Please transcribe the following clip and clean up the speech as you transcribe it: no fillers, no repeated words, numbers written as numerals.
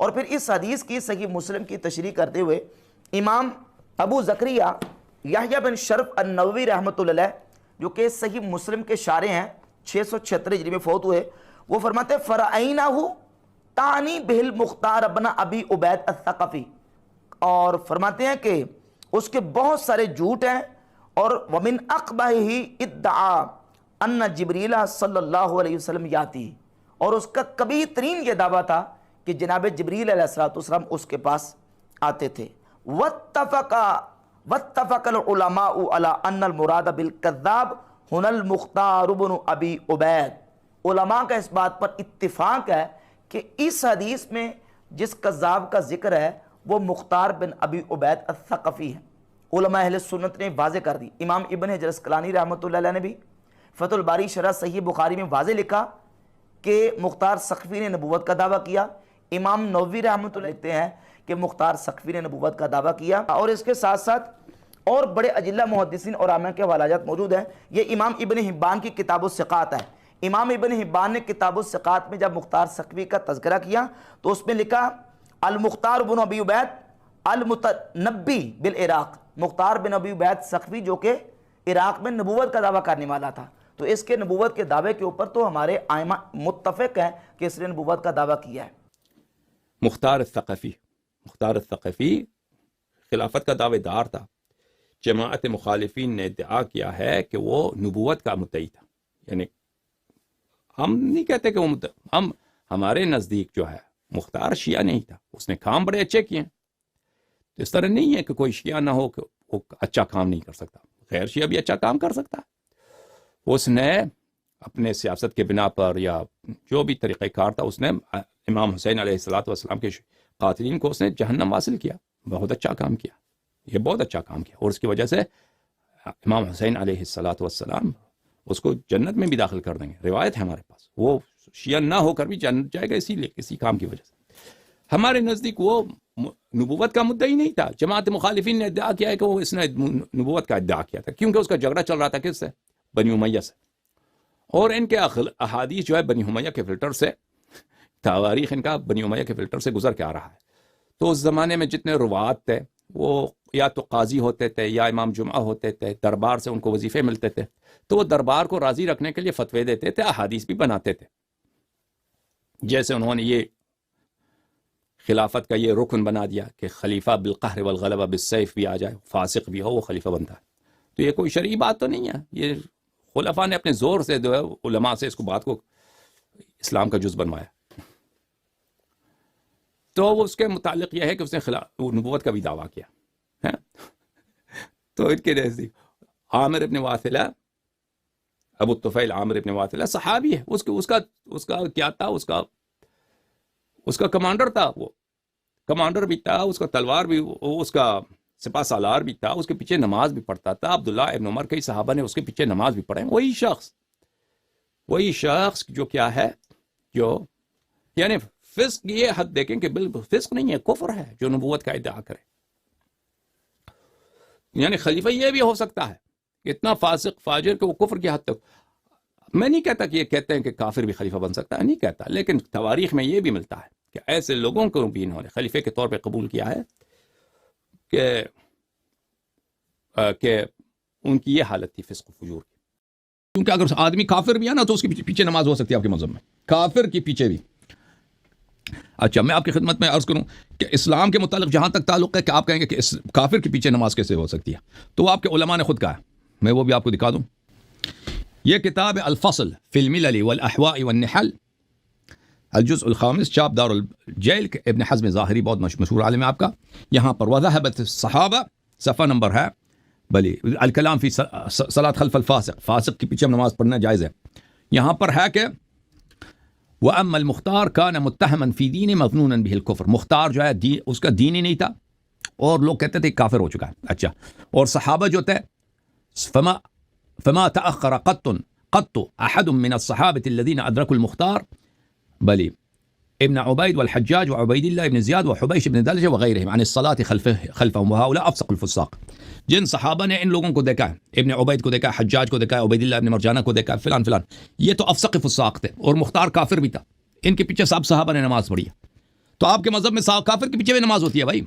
اور پھر اس حدیث کی صحیح مسلم کی تشریح کرتے ہوئے امام ابو زکریا یحییٰ بن شرف النووی رحمۃ اللہ علیہ جو کہ صحیح مسلم کے شارح ہیں 676 ہجری میں فوت ہوئے، وہ فرماتے فرعینہ تانی بہل مختار ابن ابی عبید الثقفی، اور فرماتے ہیں کہ اس کے بہت سارے جھوٹ ہیں، اور ومن اقبحہ ادعا ان جبریل صلی اللہ علیہ وسلم یاتی، اور اس کا کبھی ترین یہ دعویٰ تھا کہ جناب جبریل علیہ السلام اس کے پاس آتے تھے۔ واتفق العلماء علی ان المراد بالکذاب هنا المختار بن ابی عبید، علماء کا اس بات پر اتفاق ہے کہ اس حدیث میں جس کذاب کا ذکر ہے وہ مختار بن ابی عبید الثقفی ہے۔ علماء اہل سنت نے واضح کر دی، امام ابن حجر اسقلانی رحمۃ اللہ علیہ نے بھی فتح الباری شرح صحیح بخاری میں واضح لکھا کہ مختار ثقفی نے نبوت کا دعویٰ کیا، امام نووی رحمۃ اللہ لکھتے ہیں کہ مختار ثقفی نے نبوت کا دعویٰ کیا، اور اس کے ساتھ ساتھ اور بڑے اجلہ محدثین اور عامہ کے حوالات موجود ہیں۔ یہ امام ابن حبان کی کتاب الثقات ہے۔ امام ابن حبان نے کتاب الثقات میں جب مختار ثقفی کا تذکرہ کیا تو اس میں لکھا المختار بن ابی عبید المتنبی بالعراق، مختار بن ابی عبید ثقفی جو کہ عراق میں نبوت کا دعویٰ کرنے والا تھا، تو اس کے نبوت کے دعوے کے اوپر تو ہمارے ائمہ متفق ہیں کہ اس نے نبوت کا دعویٰ کیا ہے۔ مختار الثقفی خلافت کا دعوے دار تھا۔ جماعت مخالفین نے ادعا کیا ہے کہ وہ نبوت کا مدعی تھا، یعنی ہم نہیں کہتے کہ وہ ہمارے نزدیک جو ہے مختار شیعہ نہیں تھا، اس نے کام بڑے اچھے کیے ہیں، تو اس طرح نہیں ہے کہ کوئی شیعہ نہ ہو کہ وہ اچھا کام نہیں کر سکتا، غیر شیعہ بھی اچھا کام کر سکتا ہے۔ اس نے اپنے سیاست کے بنا پر یا جو بھی طریقہ کار تھا، اس نے امام حسین علیہ السلام کے قاتلین کو اس نے جہنم حاصل کیا، بہت اچھا کام کیا، یہ بہت اچھا کام کیا، اور اس کی وجہ سے امام حسین علیہ السلام اس کو جنت میں بھی داخل کر دیں گے، روایت ہے ہمارے پاس، وہ شیعہ نہ ہو کر بھی جنت جائے گا اسی کام کی وجہ سے۔ ہمارے نزدیک وہ نبوت کا مدعی نہیں تھا۔ جماعت مخالفین نے ادعا کیا ہے کہ وہ اس نے نبوت کا ادعا کیا تھا، کیونکہ اس کا جھگڑا چل رہا تھا کس سے؟ بنی امیہ سے، اور ان کے احادیث جو ہے بنی امیہ کے فلٹر سے، تواریخ ان کا بنی امیہ کے فلٹر سے گزر کے آ رہا ہے۔ تو اس زمانے میں جتنے روات تھے وہ یا تو قاضی ہوتے تھے یا امام جمعہ ہوتے تھے، دربار سے ان کو وظیفے ملتے تھے، تو وہ دربار کو راضی رکھنے کے لیے فتوے دیتے تھے، احادیث بھی بناتے تھے۔ جیسے انہوں نے یہ خلافت کا یہ رکن بنا دیا کہ خلیفہ بالقہر والغلبہ بالسیف بھی آ جائے، فاسق بھی ہو وہ خلیفہ بنتا ہے، تو یہ کوئی شرعی بات تو نہیں ہے، یہ خلفاء نے اپنے زور سے جو ہے علماء سے اس کو بات کو اسلام کا جز بنوایا۔ تو اس کے متعلق یہ ہے کہ اس نے نبوت کا بھی دعویٰ کیا ہے۔ تو ان کے نزدیک عامر ابن واثلہ، ابو الطفیل عامر ابن واثلہ صحابی ہے، اس کا کیا تھا، اس کا کمانڈر تھا، وہ کمانڈر بھی تھا، اس کا تلوار بھی، اس کا سپہ سالار بھی تھا، اس کے پیچھے نماز بھی پڑھتا تھا۔ عبداللہ ابن عمر کئی صحابہ نے اس کے پیچھے نماز بھی پڑھے۔ وہی شخص جو کیا ہے، جو یعنی فسق، یہ حد دیکھیں کہ بالکل فسق نہیں ہے، کفر ہے جو نبوت کا ادعا کرے۔ یعنی خلیفہ یہ بھی ہو سکتا ہے کہ اتنا فاسق فاجر کہ وہ کفر کی حد تک، میں نہیں کہتا کہ یہ کہتے ہیں کہ کافر بھی خلیفہ بن سکتا ہے، نہیں کہتا، لیکن تواریخ میں یہ بھی ملتا ہے کہ ایسے لوگوں کو بھی انہوں نے خلیفے کے طور پہ قبول کیا ہے کہ ان کی یہ حالت تھی فسق و فجور کی۔ کیونکہ اگر آدمی کافر بھی ہے نا تو اس کے پیچھے نماز ہو سکتی ہے آپ کے مذہب میں، کافر کے پیچھے بھی۔ اچھا، میں آپ کی خدمت میں عرض کروں کہ اسلام کے متعلق جہاں تک تعلق ہے کہ آپ کہیں گے کہ کافر کے پیچھے نماز کیسے ہو سکتی ہے، تو آپ کے علماء نے خود کہا ہے، میں وہ بھی آپ کو دکھا دوں۔ یہ کتاب الفصل فی الملل والاحواء والنحل، الجزء الخامس، چاپ دار الجیل، ابن حزم ظاہری، بہت مشہور عالم ہے آپ کا۔ یہاں پر وذهبت الصحابہ، صفحہ نمبر ہے بلی، الکلام فی صلاۃ خلف الفاسق، فاسق کے پیچھے نماز پڑھنا جائز ہے۔ یہاں پر ہے کہ وَأَمَّا الْمُخْتَارُ كَانَ مُتَّهَمًا فِي دِينِ مَظْنُونًا بِهِ الْكُفْرُ، مختار جو ہے اس کا دین ہی نہیں تھا اور لوگ کہتے تھے کافر ہو چکا ہے۔ اچھا، اور صحابہ جو تھے، فما تأخر قط أحد من الصحابة الذين أدركوا المختار بل ابن عبيد والحجاج وعبيد الله بن زياد وحبيش بن دلجة وغيرهم عن الصلاة خلفهم، وهؤلاء أفسق الفساق۔ جن صحابہ نے ان لوگوں کو دیکھا ہے، ابن عبید کو دیکھا ہے، حجاج کو دیکھا ہے، عبید اللہ ابن مرجانہ کو دیکھا ہے، فلان فلان، یہ تو افسق فساق تھے، اور مختار کافر بھی تھا، ان کے پیچھے سب صحابہ نے نماز پڑھی ہے۔ تو آپ کے مذہب میں کافر کے پیچھے بھی نماز ہوتی ہے بھائی.